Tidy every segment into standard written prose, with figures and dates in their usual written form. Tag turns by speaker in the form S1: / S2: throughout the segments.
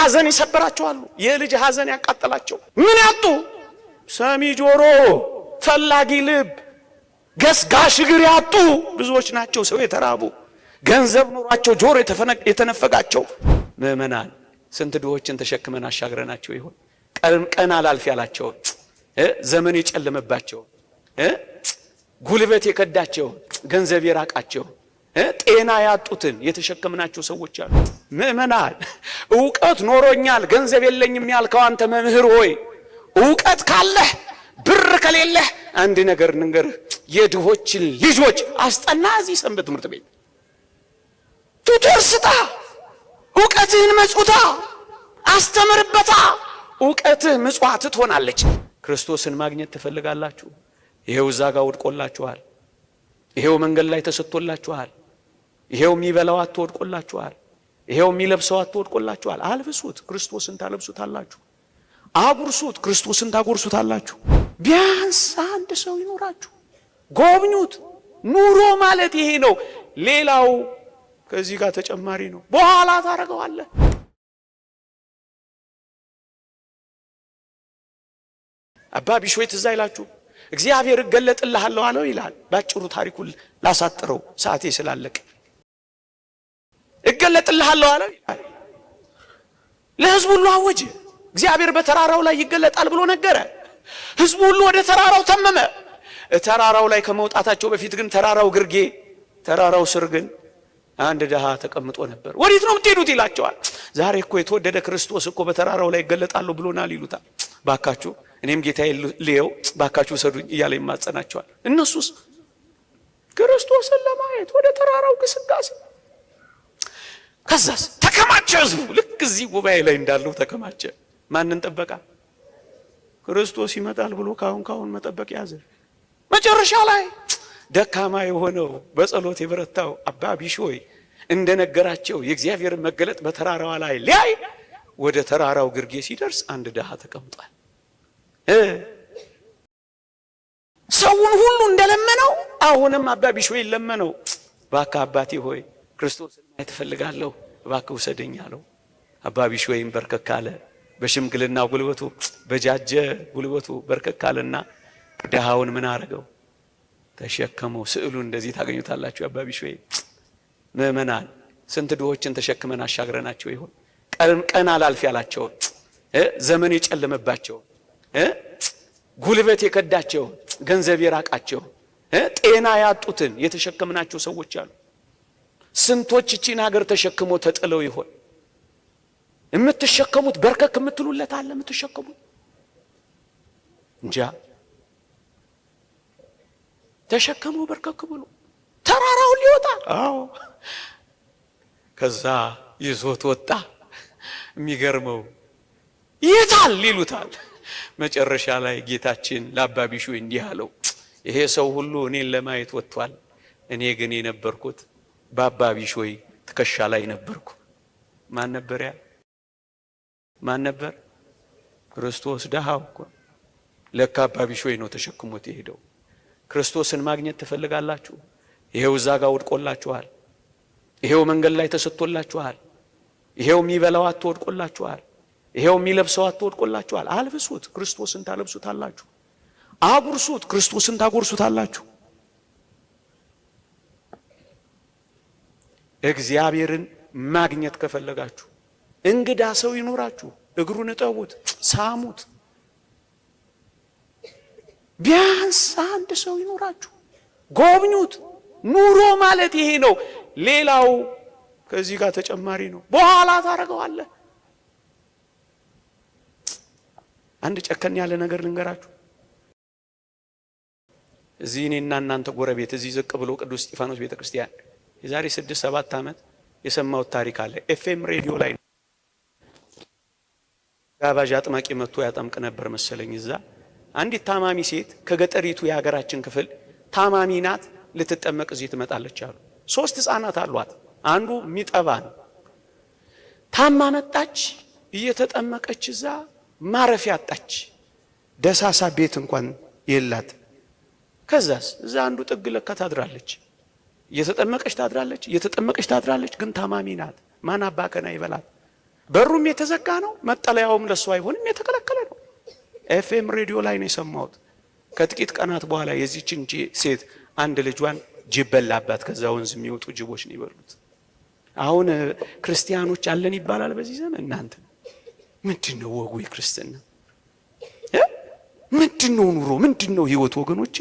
S1: ሐዘን ይሰበራቸው አሉ። የልጅ ሐዘን ያቃጠላቸው ምን ያጡ? ሰሚ ጆሮ፣ ፈላጊ ልብ፣ ገስጋሽ እግር ያጡ ብዙዎች ናቸው። ሰው የተራቡ ገንዘብ ኖሯቸው ጆሮ የተነፈጋቸው ምእመናን ስንት ድሆችን ተሸክመን አሻግረናቸው ይሆን? ቀን አላልፍ ያላቸው፣ ዘመን የጨለመባቸው፣ ጉልበት የከዳቸው፣ ገንዘብ የራቃቸው፣ ጤና ያጡትን የተሸከምናቸው ሰዎች አሉ። ምእመናን ዕውቀት ኖሮኛል ገንዘብ የለኝም ያልከው አንተ መምህር ሆይ ዕውቀት ካለህ ብር ከሌለህ አንድ ነገር ንገርህ፣ የድሆችን ልጆች አስጠና። እዚህ ሰንበት ትምህርት ቤት ቱቶር ስጣ፣ ዕውቀትህን መጽውታ አስተምርበታ። ዕውቀትህ ምጽዋት ትሆናለች። ክርስቶስን ማግኘት ትፈልጋላችሁ? ይሄው እዛ ጋር ወድቆላችኋል። ይሄው መንገድ ላይ ተሰጥቶላችኋል። ይሄው የሚበላው አትወድቆላችኋል። ይሄው የሚለብሰው አትወድቆላችኋል። አልብሱት፣ ክርስቶስን ታለብሱታላችሁ። አጉርሱት፣ ክርስቶስን ታጎርሱታላችሁ። ቢያንስ አንድ ሰው ይኖራችሁ፣ ጎብኙት። ኑሮ ማለት ይሄ ነው። ሌላው ከዚህ ጋር ተጨማሪ ነው። በኋላ ታረጋዋለህ። አባ ቢሾይ ትዝ አይላችሁ? እግዚአብሔር እገለጥልሃለሁ አለው ይላል። ባጭሩ ታሪኩን ላሳጥረው ሰዓቴ ስላለቀ እገለጥልሃለሁ አለው ይላል። ለሕዝቡ ሁሉ አወጀ። እግዚአብሔር በተራራው ላይ ይገለጣል ብሎ ነገረ። ሕዝቡ ሁሉ ወደ ተራራው ተመመ። ተራራው ላይ ከመውጣታቸው በፊት ግን ተራራው ግርጌ፣ ተራራው ስር ግን አንድ ደሃ ተቀምጦ ነበር። ወዴት ነው የምትሄዱት ይላቸዋል። ዛሬ እኮ የተወደደ ክርስቶስ እኮ በተራራው ላይ ይገለጣል ብሎናል ይሉታል። ባካችሁ እኔም ጌታዬ ልየው ባካችሁ ሰዱኝ እያለ ይማጸናቸዋል። እነሱስ ክርስቶስን ለማየት ወደ ተራራው ግስጋሴ። ከዛስ ተከማቸ ሕዝቡ። ልክ እዚህ ጉባኤ ላይ እንዳለው ተከማቸ። ማንን ጠበቃ? ክርስቶስ ይመጣል ብሎ ካሁን መጠበቅ ያዘ። መጨረሻ ላይ ደካማ የሆነው በጸሎት የበረታው አባ ቢሾይ እንደነገራቸው የእግዚአብሔር መገለጥ በተራራዋ ላይ ሊያይ ወደ ተራራው ግርጌ ሲደርስ አንድ ደሃ ተቀምጧል። ሰውን ሁሉ እንደለመነው አሁንም አባ ቢሾይ ለመነው። እባክህ አባቴ ሆይ ክርስቶስን ማየት እፈልጋለሁ፣ እባክህ ውሰደኝ አለው። አባ ቢሾይም በርከክ አለ። በሽምግልና ጉልበቱ በጃጀ ጉልበቱ በርከክ አለና ደሃውን ምን አረገው? ተሸከመው። ስዕሉ እንደዚህ ታገኙታላችሁ። አባ ቢሾይ ምእመናን ስንት ድሆችን ተሸክመን አሻግረናቸው ይሆን? ቀን አላልፍ ያላቸው፣ ዘመን የጨለመባቸው፣ ጉልበት የከዳቸው፣ ገንዘብ የራቃቸው፣ ጤና ያጡትን የተሸከምናቸው ሰዎች አሉ። ስንቶች እቺን ሀገር ተሸክሞ ተጥለው ይሆን? የምትሸከሙት በርከክ የምትሉለት አለ? የምትሸከሙት እንጃ። ተሸከመው በርከክ ብሎ ተራራውን ሊወጣ። አዎ ከዛ ይዞት ወጣ። የሚገርመው ይታል ይሉታል። መጨረሻ ላይ ጌታችን ለአባ ቢሾይ እንዲህ አለው፣ ይሄ ሰው ሁሉ እኔን ለማየት ወጥቷል፣ እኔ ግን የነበርኩት በአባ ቢሾይ ትከሻ ላይ ነበርኩ። ማን ነበር ያ? ማን ነበር? ክርስቶስ። ደሃው እኮ ለካ አባ ቢሾይ ነው ተሸክሞት የሄደው። ክርስቶስን ማግኘት ትፈልጋላችሁ? ይሄው እዛ ጋር ወድቆላችኋል። ይሄው መንገድ ላይ ተሰጥቶላችኋል። ይሄው የሚበላው አትወድቆላችኋል። ይሄው የሚለብሰው አትወድቆላችኋል። አልብሱት፣ ክርስቶስን ታለብሱታላችሁ። አጉርሱት፣ ክርስቶስን ታጎርሱታላችሁ። እግዚአብሔርን ማግኘት ከፈለጋችሁ እንግዳ ሰው ይኖራችሁ፣ እግሩን እጠቡት፣ ሳሙት። ቢያንስ አንድ ሰው ይኖራችሁ፣ ጎብኙት። ኑሮ ማለት ይሄ ነው። ሌላው ከዚህ ጋር ተጨማሪ ነው። በኋላ ታረጋዋለህ። አንድ ጨከን ያለ ነገር ልንገራችሁ። እዚህ እኔና እናንተ ጎረቤት እዚህ ዝቅ ብሎ ቅዱስ እስጢፋኖስ ቤተክርስቲያን የዛሬ 6-7 ዓመት የሰማሁት ታሪክ አለ። ኤፍኤም ሬዲዮ ላይ ጋባዥ አጥማቂ መጥቶ ያጠምቅ ነበር መሰለኝ። እዛ አንዲት ታማሚ ሴት ከገጠሪቱ የሀገራችን ክፍል ታማሚ ናት፣ ልትጠመቅ እዚህ ትመጣለች አሉ። 3 ህፃናት አሏት። አንዱ የሚጠባ ነው። ታማ መጣች። እየተጠመቀች እዛ ማረፊያ አጣች። ደሳሳ ቤት እንኳን የላት። ከዛስ እዛ አንዱ ጥግ ለካ ታድራለች። እየተጠመቀች ታድራለች፣ እየተጠመቀች ታድራለች። ግን ታማሚ ናት። ማን አባከና ይበላት? በሩም የተዘጋ ነው፣ መጠለያውም ለሱ አይሆንም፣ የተከለከለ ነው። ኤፍኤም ሬዲዮ ላይ ነው የሰማሁት። ከጥቂት ቀናት በኋላ የዚህችን ሴት አንድ ልጇን ጅብ በላባት። ከዛ ወንዝ የሚወጡ ጅቦች ነው ይበሉት። አሁን ክርስቲያኖች አለን ይባላል በዚህ ዘመን። እናንተ ምንድነው ወጉ? የክርስትና ምንድነው ኑሮ? ምንድነው ህይወት? ወገኖቼ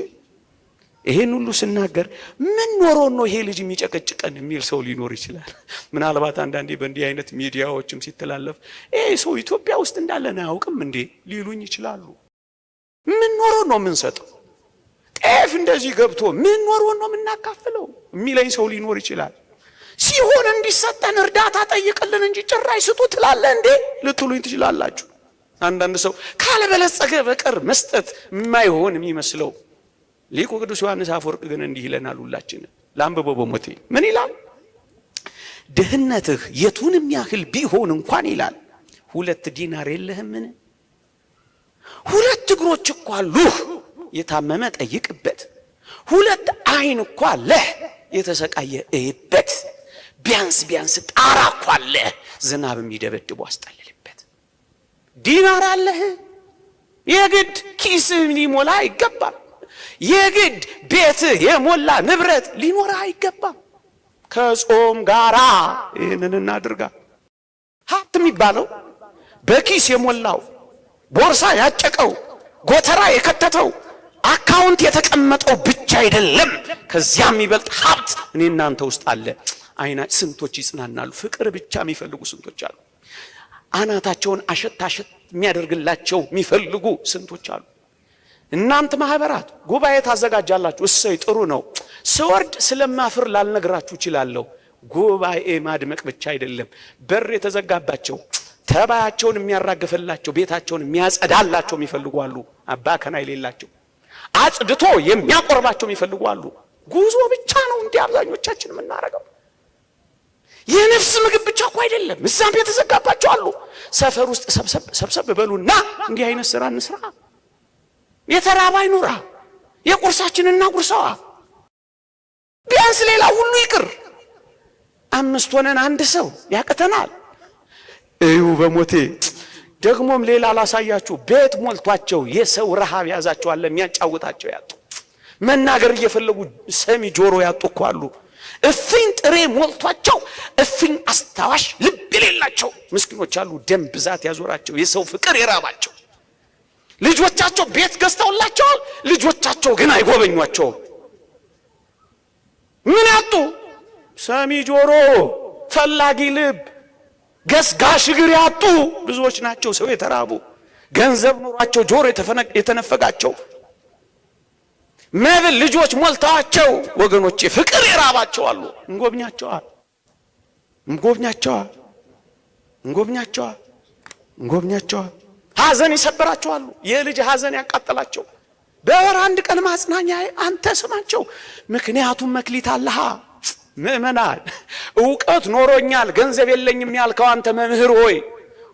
S1: ይሄን ሁሉ ስናገር ምን ኖሮ ነው ይሄ ልጅ የሚጨቀጭቀን የሚል ሰው ሊኖር ይችላል። ምናልባት አንዳንዴ በእንዲህ አይነት ሚዲያዎችም ሲተላለፍ ይሄ ሰው ኢትዮጵያ ውስጥ እንዳለን አያውቅም እንዴ ሊሉኝ ይችላሉ። ምን ኖሮ ነው የምንሰጠው? ጤፍ እንደዚህ ገብቶ ምን ኖሮ ነው የምናካፍለው የሚለኝ ሰው ሊኖር ይችላል። ሲሆን እንዲሰጠን እርዳታ ጠይቅልን እንጂ ጭራሽ ስጡ ትላለህ እንዴ ልትሉኝ ትችላላችሁ። አንዳንድ ሰው ካልበለጸገ በቀር መስጠት የማይሆን የሚመስለው ሊቁ ቅዱስ ዮሐንስ አፈወርቅ ግን እንዲህ ይለናል። ሁላችን ላንብበው በሞቴ ምን ይላል? ድህነትህ የቱንም ያህል ቢሆን እንኳን ይላል 2 ዲናር የለህምን? 2 እግሮች እኮ አሉህ የታመመ ጠይቅበት። 2 አይን እኮ አለህ የተሰቃየ እይበት። ቢያንስ ጣራ እኮ አለህ ዝናብ የሚደበድበው አስጠልልበት። ዲናር አለህ የግድ ኪስህ ሊሞላ አይገባም። የግድ ቤትህ የሞላ ንብረት ሊኖር አይገባም። ከጾም ጋራ ይህንን እናድርጋ። ሀብት የሚባለው በኪስ የሞላው ቦርሳ ያጨቀው ጎተራ የከተተው አካውንት የተቀመጠው ብቻ አይደለም። ከዚያም የሚበልጥ ሀብት እኔ እናንተ ውስጥ አለ። አይና ስንቶች ይጽናናሉ። ፍቅር ብቻ የሚፈልጉ ስንቶች አሉ። አናታቸውን አሸት የሚያደርግላቸው የሚፈልጉ ስንቶች አሉ። እናንተ ማህበራት ጉባኤ ታዘጋጃላችሁ፣ እሰይ ጥሩ ነው። ስወርድ ስለማፍር ላልነግራችሁ እችላለሁ። ጉባኤ ማድመቅ ብቻ አይደለም፣ በር የተዘጋባቸው ተባያቸውን የሚያራግፍላቸው ቤታቸውን የሚያጸዳላቸው የሚፈልጉ አሉ። አባ ከና የሌላቸው አጽድቶ የሚያቆርባቸው የሚፈልጉ አሉ። ጉዞ ብቻ ነው እንዴ አብዛኞቻችን የምናረጋው? የነፍስ ምግብ ብቻ እኮ አይደለም፣ እዛም የተዘጋባቸው አሉ። ሰፈር ውስጥ ሰብሰብ በሉና እንዲህ አይነት ስራ እንስራ። የተራባ ይኑራ፣ የቁርሳችንና ጉርሳዋ ቢያንስ ሌላ ሁሉ ይቅር። 5 ሆነን አንድ ሰው ያቅተናል። እዩ በሞቴ ደግሞም ሌላ ላሳያችሁ። ቤት ሞልቷቸው የሰው ረሃብ ያዛቸው አለ፣ የሚያጫውታቸው ያጡ፣ መናገር እየፈለጉ ሰሚ ጆሮ ያጡ እኮ አሉ። እፍኝ ጥሬ ሞልቷቸው እፍኝ አስታዋሽ ልብ የሌላቸው ምስኪኖች አሉ። ደም ብዛት ያዞራቸው የሰው ፍቅር የራባቸው ልጆቻቸው ቤት ገዝተውላቸዋል፣ ልጆቻቸው ግን አይጎበኟቸውም። ምን ያጡ? ሰሚ ጆሮ፣ ፈላጊ ልብ፣ ገስጋሽ እግር ያጡ ብዙዎች ናቸው። ሰው የተራቡ ገንዘብ ኖሯቸው ጆሮ የተነፈጋቸው መብል ልጆች ሞልተዋቸው ወገኖቼ ፍቅር የራባቸው አሉ። እንጎብኛቸዋል። ሐዘን ይሰብራቸው አሉ። የልጅ ሐዘን ያቃጠላቸው በወር 1 ቀን ማጽናኛ አንተ ስማቸው። ምክንያቱም መክሊት አለሃ። ምእመናን ዕውቀት ኖሮኛል ገንዘብ የለኝም ያልከው አንተ መምህር ሆይ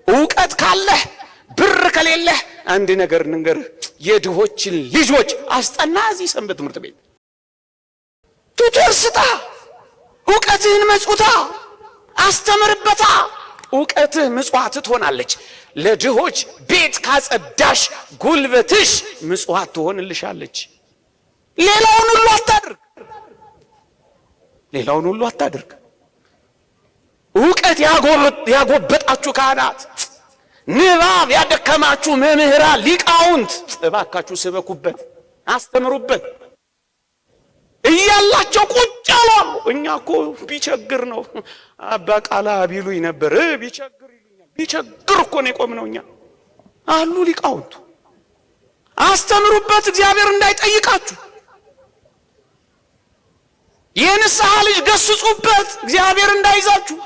S1: ዕውቀት ካለህ ብር ከሌለህ አንድ ነገር ንገርህ፣ የድሆችን ልጆች አስጠና። እዚህ ሰንበት ትምህርት ቤት ቱቶር ስጣ፣ ዕውቀትህን መጽውታ አስተምርበታ። ዕውቀትህ ምጽዋት ትሆናለች። ለድሆች ቤት ካጸዳሽ ጉልበትሽ ምጽዋት ትሆንልሻለች። ሌላውን ሁሉ አታድርግ። ዕውቀት ያጎበጣችሁ ካህናት፣ ንባብ ያደከማችሁ መምህራን፣ ሊቃውንት እባካችሁ ስበኩበት፣ አስተምሩበት። እያላቸው ቁጭ ያሉ እኛ እኮ ቢቸግር ነው አባ ቃላ ቢሉኝ ነበር። ቢቸግር ይሉኛል። ቢቸግር እኮ ነው የቆምነው እኛ። አሉ ሊቃውንቱ አስተምሩበት፣ እግዚአብሔር እንዳይጠይቃችሁ። የንስሐ ልጅ ገስጹበት፣ እግዚአብሔር እንዳይዛችሁ።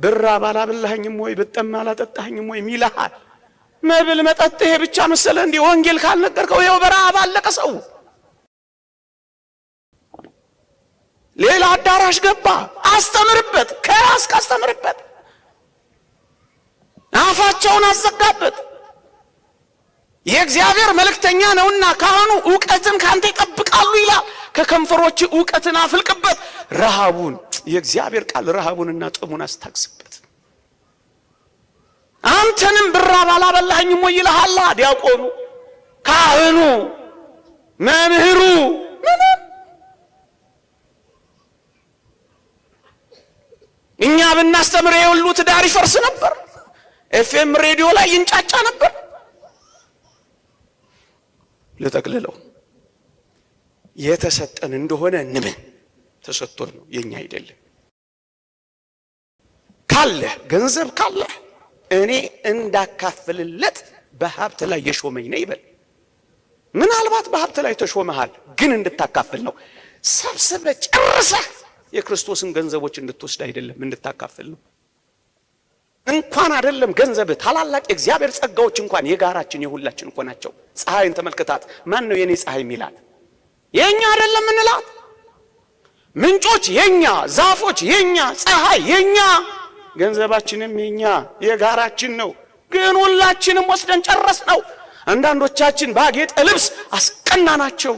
S1: ብራብ አላበላኸኝም ወይ ብጠማ አላጠጣኸኝም ወይ ሚልሃል። መብል መጠጥ ይሄ ብቻ መሰለ እንዴ? ወንጌል ካልነገርከው ይኸው በረሃብ አለቀ ሰው። ሌላ አዳራሽ ገባ፣ አስተምርበት። ከራስ ካስተምርበት አፋቸውን አዘጋበት። የእግዚአብሔር መልእክተኛ ነውና ካህኑ ዕውቀትን ካንተ ይጠብቃሉ ይላል። ከከንፈሮች ዕውቀትን አፍልቅበት። ረሃቡን የእግዚአብሔር ቃል ረሃቡንና ጥሙን አስታግስበት። አንተንም ብራብ አላበላኸኝም ወይ ይልሃል ዲያቆኑ፣ ካህኑ፣ መምህሩ። ምንም እኛ ብናስተምር የሁሉ ትዳር ይፈርስ ነበር። ኤፍኤም ሬዲዮ ላይ ይንጫጫ ነበር። ለጠቅልለው የተሰጠን እንደሆነ እንምን ተሰጥቶን ነው፣ የኛ አይደለም። ካለ ገንዘብ ካለ እኔ እንዳካፍልለት በሀብት ላይ የሾመኝ ነው ይበል። ምናልባት በሀብት ላይ ተሾመሃል፣ ግን እንድታካፍል ነው። ሰብስበህ ጨርሰህ የክርስቶስን ገንዘቦች እንድትወስድ አይደለም፣ እንድታካፍል ነው። እንኳን አይደለም ገንዘብ፣ ታላላቅ የእግዚአብሔር ጸጋዎች እንኳን የጋራችን የሁላችን እኮ ናቸው። ፀሐይን ተመልከታት። ማን ነው የኔ ፀሐይ የሚላት? የኛ አይደለም እንላት። ምንጮች የኛ፣ ዛፎች የኛ፣ ፀሐይ የኛ፣ ገንዘባችንም የኛ የጋራችን ነው። ግን ሁላችንም ወስደን ጨረስ ነው። አንዳንዶቻችን ባጌጠ ልብስ አስቀናናቸው፣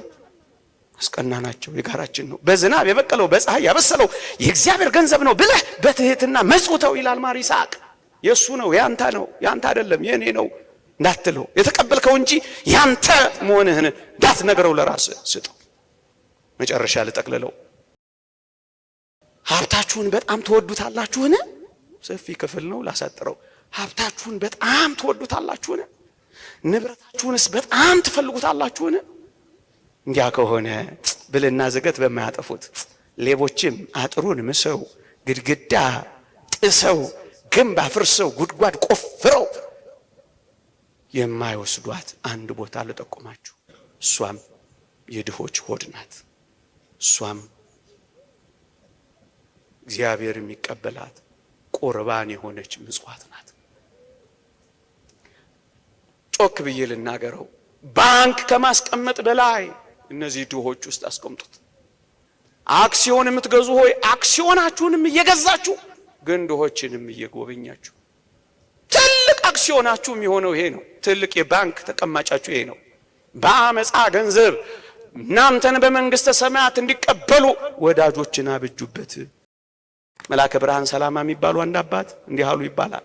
S1: የጋራችን ነው። በዝናብ የበቀለው በፀሐይ ያበሰለው የእግዚአብሔር ገንዘብ ነው ብለህ በትህትና መጽውተው ይላል ማር ይስሐቅ። የሱ ነው፣ ያንተ ነው፣ ያንተ አይደለም የኔ ነው እንዳትለው፣ የተቀበልከው እንጂ ያንተ መሆንህን እንዳትነግረው፣ ለራስህ ስጠው። መጨረሻ ልጠቅልለው። ሀብታችሁን በጣም ትወዱታላችሁን? ሰፊ ክፍል ነው ላሳጥረው። ሀብታችሁን በጣም ትወዱታላችሁን? ንብረታችሁንስ በጣም ትፈልጉታላችሁን? እንዲያ ከሆነ ብልና ዝገት በማያጠፉት ሌቦችም አጥሩን ምሰው ግድግዳ ጥሰው ግንብ አፍርሰው ጉድጓድ ቆፍረው የማይወስዷት አንድ ቦታ ልጠቁማችሁ። እሷም የድሆች ሆድ ናት። እሷም እግዚአብሔር የሚቀበላት ቁርባን የሆነች ምጽዋት ናት። ጮክ ብዬ ልናገረው፣ ባንክ ከማስቀመጥ በላይ እነዚህ ድሆች ውስጥ አስቀምጡት። አክሲዮን የምትገዙ ሆይ አክሲዮናችሁንም እየገዛችሁ ግን ድሆችንም እየጎበኛችሁ፣ ትልቅ አክሲዮናችሁ የሚሆነው ይሄ ነው። ትልቅ የባንክ ተቀማጫችሁ ይሄ ነው። በአመፃ ገንዘብ እናንተን በመንግስተ ሰማያት እንዲቀበሉ ወዳጆችን አብጁበት። መላከ ብርሃን ሰላማ የሚባሉ አንድ አባት እንዲህ አሉ ይባላል።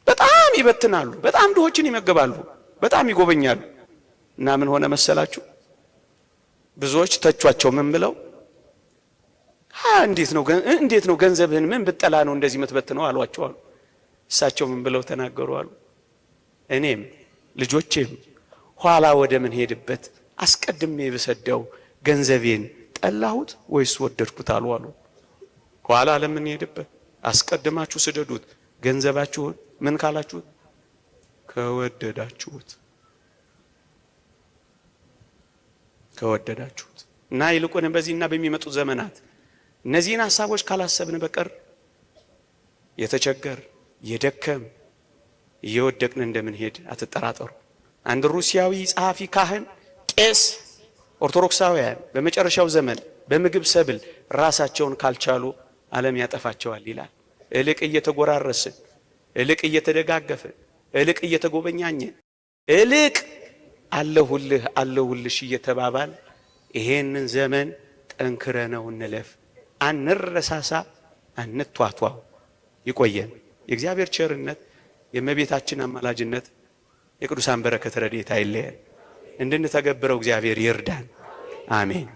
S1: በጣም ይበትናሉ፣ በጣም ድሆችን ይመገባሉ፣ በጣም ይጎበኛሉ። እና ምን ሆነ መሰላችሁ? ብዙዎች ተቿቸው። ምን ብለው? እንዴት ነው ገንዘብህን ምን ብጠላ ነው እንደዚህ የምትበትነው አሏቸው አሉ። እሳቸው ምን ብለው ተናገሩ አሉ? እኔም ልጆቼም ኋላ ወደ ምን ሄድበት አስቀድሜ ብሰደው ገንዘቤን ጠላሁት ወይስ ወደድኩት አሉ አሉ። ኋላ ለምን ሄድበት አስቀድማችሁ ስደዱት፣ ገንዘባችሁን ምን ካላችሁት? ከወደዳችሁት። እና ይልቁን በዚህና በሚመጡት ዘመናት እነዚህን ሐሳቦች ካላሰብን በቀር የተቸገር የደከም እየወደቅን እንደምንሄድ አትጠራጠሩ። አንድ ሩሲያዊ ጸሐፊ ካህን ቄስ ኦርቶዶክሳውያን በመጨረሻው ዘመን በምግብ ሰብል ራሳቸውን ካልቻሉ ዓለም ያጠፋቸዋል ይላል። እልቅ እየተጎራረስን፣ እልቅ እየተደጋገፍን፣ እልቅ እየተጎበኛኘን፣ እልቅ አለሁልሽ እየተባባል ይሄንን ዘመን ጠንክረነው እንለፍ። አንረሳሳ፣ አንቷቷው። ይቆየን። የእግዚአብሔር ቸርነት፣ የእመቤታችን አማላጅነት፣ የቅዱሳን በረከት ረድኤት አይለየን። እንድንተገብረው እግዚአብሔር ይርዳን። አሜን።